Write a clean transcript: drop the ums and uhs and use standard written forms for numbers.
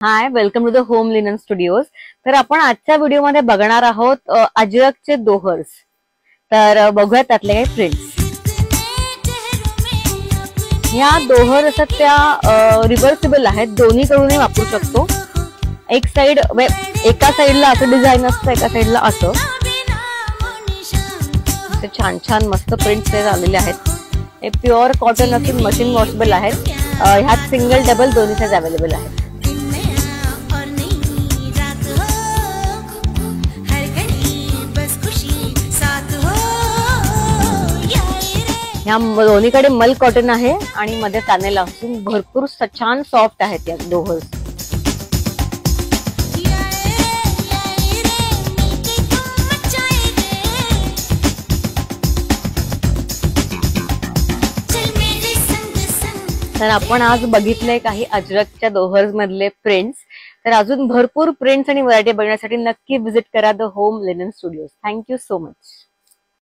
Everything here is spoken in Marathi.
High, welcome to the Home Linen Studios. तर आपण आजच्या व्हिडिओमध्ये बघणार आहोत अजरकचे दोहर्स. तर बघूया त्यातले काही प्रिंट्स. ह्या दोहर असतात त्या रिव्हर्सिबल आहेत, दोन्हीकडूनही वापरू शकतो. एक साइड एका साइडला असं डिझाईन असतं, एका साइडला असं. छान छान मस्त प्रिंट्स आलेले आहेत. हे प्युअर कॉटन असून मशीन वॉशेबल आहेत. ह्यात सिंगल डबल दोन्ही साइज अवेलेबल आहेत. ह्या दोन्हीकडे मल कॉटन आहे आणि मध्ये पॅनेल असून भरपूर छान सॉफ्ट आहेत या दोहर्स. तर आपण आज बघितले काही अजरकच्या दोहर्स मधले प्रिंट्स. तर अजून भरपूर प्रिंट्स आणि व्हरायटी बघण्यासाठी नक्की व्हिजिट करा the Home Linen studios. Thank you so much.